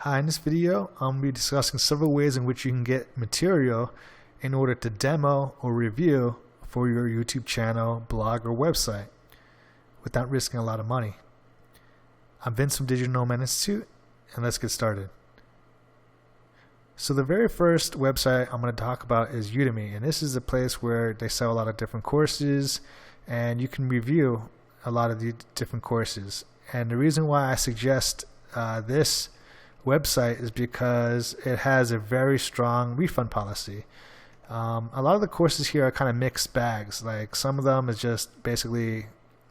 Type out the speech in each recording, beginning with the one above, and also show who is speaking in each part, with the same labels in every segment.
Speaker 1: Hi, in this video, I'm going to be discussing several ways in which you can get material in order to demo or review for your YouTube channel, blog, or website without risking a lot of money. I'm Vince from Digital Nomad Institute, and let's get started. So the very first website I'm going to talk about is Udemy, and this is a place where they sell a lot of different courses, and you can review a lot of the different courses. And the reason why I suggest this website is because it has a very strong refund policy. A lot of the courses here are kind of mixed bags. Like some of them is just basically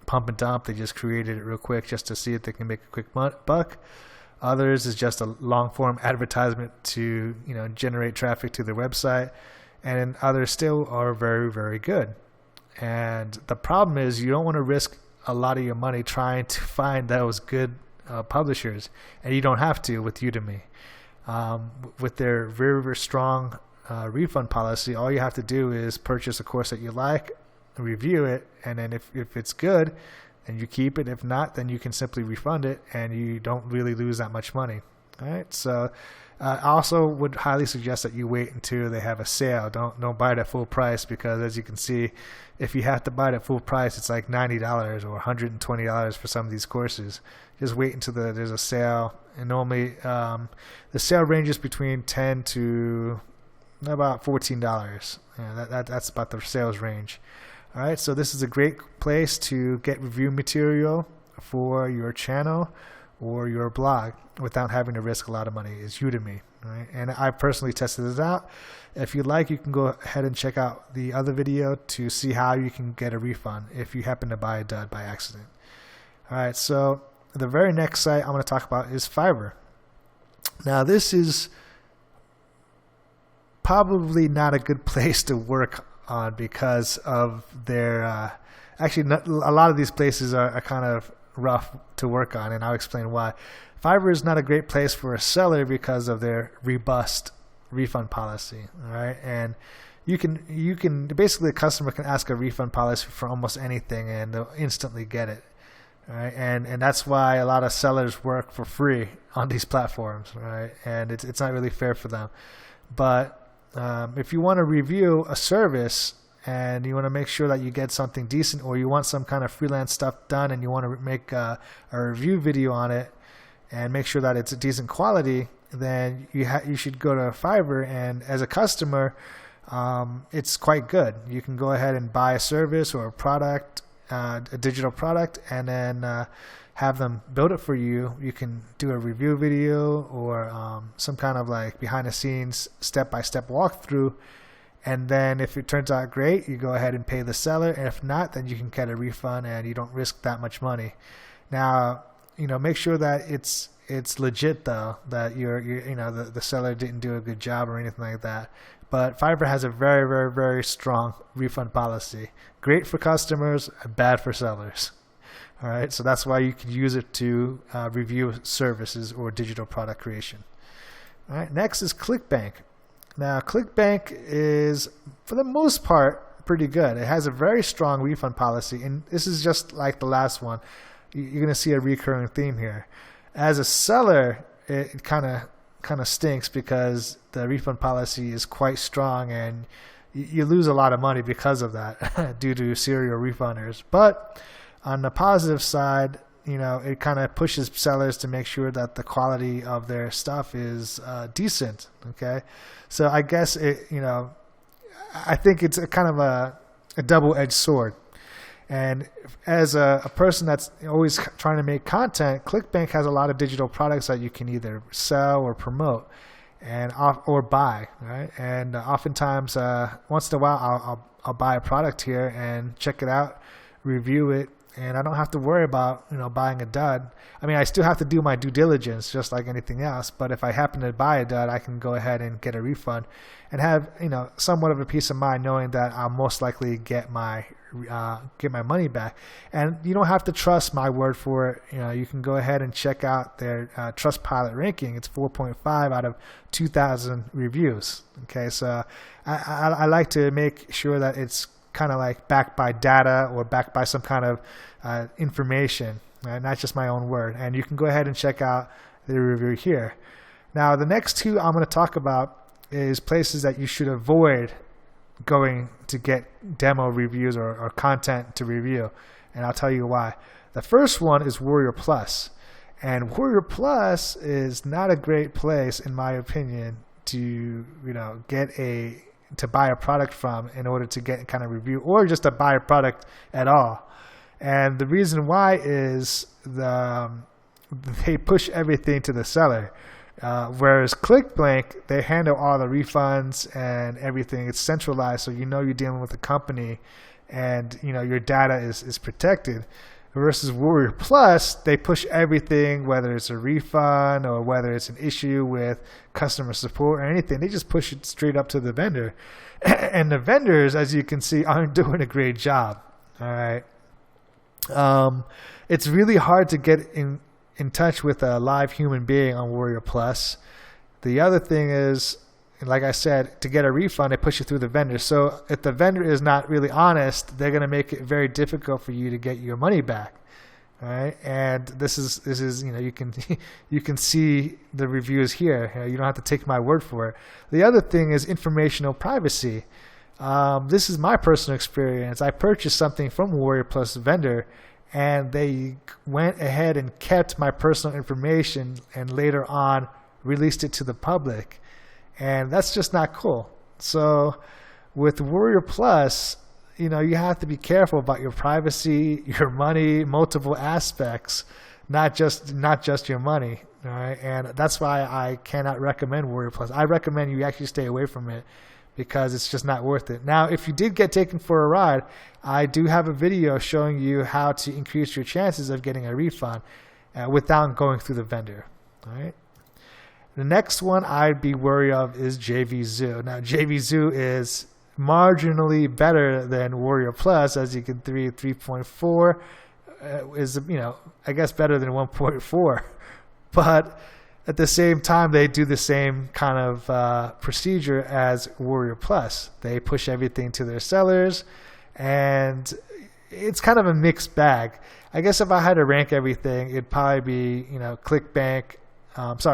Speaker 1: pump and dump. They just created it real quick just to see if they can make a quick buck. Others is just a long form advertisement to generate traffic to their website, and others still are very, very good. And the problem is you don't want to risk a lot of your money trying to find those good publishers, and you don't have to with Udemy. With their very, very strong refund policy, all you have to do is purchase a course that you like, review it, and then if it's good, then you keep it. If not, then you can simply refund it, and you don't really lose that much money. All right, so I also would highly suggest that you wait until they have a sale. Don't buy it at full price, because as you can see, if you have to buy it at full price, it's like $90 or $120 for some of these courses. Just wait until there's a sale, and normally the sale ranges between $10 to about $14. That's about the sales range. All right, so this is a great place to get review material for your channel or your blog without having to risk a lot of money, is Udemy. Right? And I personally tested this out. If you'd like, you can go ahead and check out the other video to see how you can get a refund if you happen to buy a dud by accident. All right, so the very next site I'm going to talk about is Fiverr. Now, this is probably not a good place to work on because of their actually a lot of these places are kind of rough to work on, and I'll explain why. Fiverr is not a great place for a seller because of their robust refund policy. All right, and you can basically, a customer can ask a refund policy for almost anything and they'll instantly get it. All right, and that's why a lot of sellers work for free on these platforms, right? And it's not really fair for them. But if you want to review a service and you want to make sure that you get something decent, or you want some kind of freelance stuff done and you want to make a review video on it and make sure that it's a decent quality, then you should go to Fiverr. And as a customer, it's quite good. You can go ahead and buy a service or a product, a digital product, and then have them build it for you. You can do a review video or some kind of like behind the scenes step-by-step walkthrough, and then if it turns out great, you go ahead and pay the seller, and if not, then you can get a refund and you don't risk that much money. Now, make sure that it's legit though, that the seller didn't do a good job or anything like that. But Fiverr has a very, very, very strong refund policy. Great for customers, bad for sellers. All right, so that's why you can use it to review services or digital product creation. All right, next is Clickbank. Now, Clickbank is, for the most part, pretty good. It has a very strong refund policy, and this is just like the last one. You're going to see a recurring theme here. As a seller, it kind of stinks because the refund policy is quite strong, and you lose a lot of money because of that due to serial refunders. But on the positive side, it kind of pushes sellers to make sure that the quality of their stuff is decent. Okay, so I guess I think it's a kind of a double-edged sword. And as a person that's always trying to make content, Clickbank has a lot of digital products that you can either sell or promote or buy, right? And oftentimes, once in a while, I'll buy a product here and check it out, review it, and I don't have to worry about buying a dud. I mean, I still have to do my due diligence just like anything else, but if I happen to buy a dud, I can go ahead and get a refund and have somewhat of a peace of mind knowing that I'll most likely get my money back. And you don't have to trust my word for it. You can go ahead and check out their Trustpilot ranking. It's 4.5 out of 2,000 reviews. Okay, so I like to make sure that it's kind of like backed by data or backed by some kind of information, not just my own word. And you can go ahead and check out the review here. Now, the next two I'm going to talk about is places that you should avoid going to get demo reviews or content to review. And I'll tell you why. The first one is Warrior Plus. And Warrior Plus is not a great place, in my opinion, to to buy a product from in order to get kind of review, or just to buy a product at all. And the reason why is they push everything to the seller. Whereas Clickbank, they handle all the refunds and everything. It's centralized, so you're dealing with a company, and your data is protected. Versus Warrior Plus, they push everything, whether it's a refund or whether it's an issue with customer support or anything. They just push it straight up to the vendor. And the vendors, as you can see, aren't doing a great job. All right. It's really hard to get in touch with a live human being on Warrior Plus. The other thing is, like I said, to get a refund, they push you through the vendor. So if the vendor is not really honest, they're going to make it very difficult for you to get your money back. All right. And this is you can see the reviews here. You don't have to take my word for it. The other thing is informational privacy. This is my personal experience. I purchased something from Warrior Plus vendor, and they went ahead and kept my personal information and later on released it to the public. And that's just not cool. So with Warrior Plus, you have to be careful about your privacy, your money, multiple aspects, not just your money. All right. And that's why I cannot recommend Warrior Plus. I recommend you actually stay away from it because it's just not worth it. Now, if you did get taken for a ride, I do have a video showing you how to increase your chances of getting a refund without going through the vendor. All right. The next one I'd be wary of is Jvzoo. Now, Jvzoo is marginally better than Warrior Plus, as you can see. 3.4 is, I guess better than 1.4. But at the same time, they do the same kind of procedure as Warrior Plus. They push everything to their sellers, and it's kind of a mixed bag. I guess if I had to rank everything, it'd probably be, Clickbank.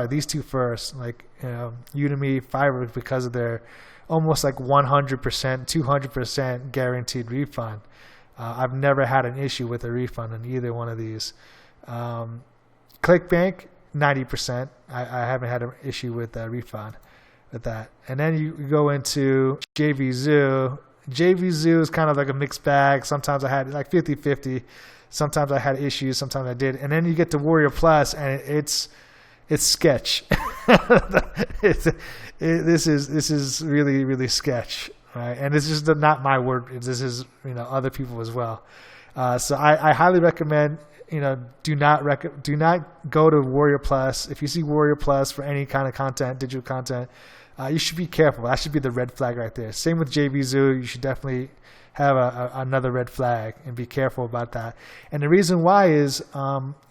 Speaker 1: These two first, like Udemy, Fiverr, because of their almost like 100%, 200% guaranteed refund. I've never had an issue with a refund on either one of these. Clickbank, 90%. I haven't had an issue with a refund with that. And then you go into Jvzoo. Jvzoo is kind of like a mixed bag. Sometimes I had like 50-50. Sometimes I had issues. Sometimes I did. And then you get to Warrior Plus, and it's sketch. This is really, really sketch, right? And this is not my word. This is other people as well. So I highly recommend do not go to Warrior Plus. If you see Warrior Plus for any kind of content, digital content, you should be careful. That should be the red flag right there. Same with Jvzoo. You should definitely have another red flag and be careful about that. And the reason why is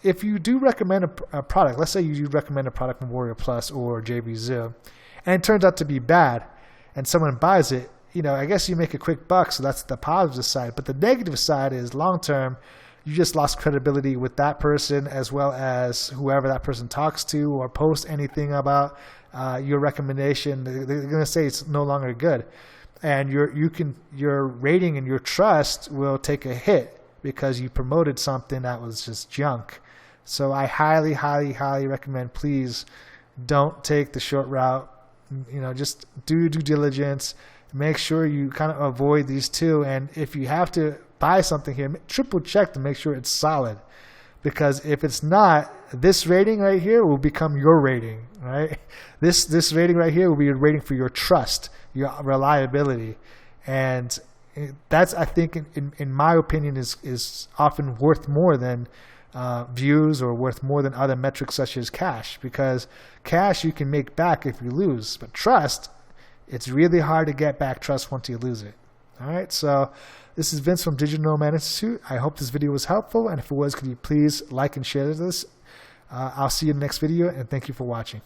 Speaker 1: if you do recommend a product, let's say you do recommend a product from Warrior Plus or Jvzoo, and it turns out to be bad, and someone buys it, I guess you make a quick buck, so that's the positive side. But the negative side is long term, you just lost credibility with that person as well as whoever that person talks to or posts anything about your recommendation. They're going to say it's no longer good. And your rating and your trust will take a hit because you promoted something that was just junk. So I highly, highly, highly recommend, please don't take the short route. Just do due diligence. Make sure you kind of avoid these two. And if you have to buy something here, triple check to make sure it's solid. Because if it's not, this rating right here will become your rating, right? This rating right here will be a rating for your trust, your reliability. And that's, I think, in my opinion, is often worth more than views or worth more than other metrics such as cash. Because cash you can make back if you lose. But trust, it's really hard to get back trust once you lose it. All right, so this is Vince from Digital Nomad Institute. I hope this video was helpful, and if it was, could you please like and share this? I'll see you in the next video, and thank you for watching.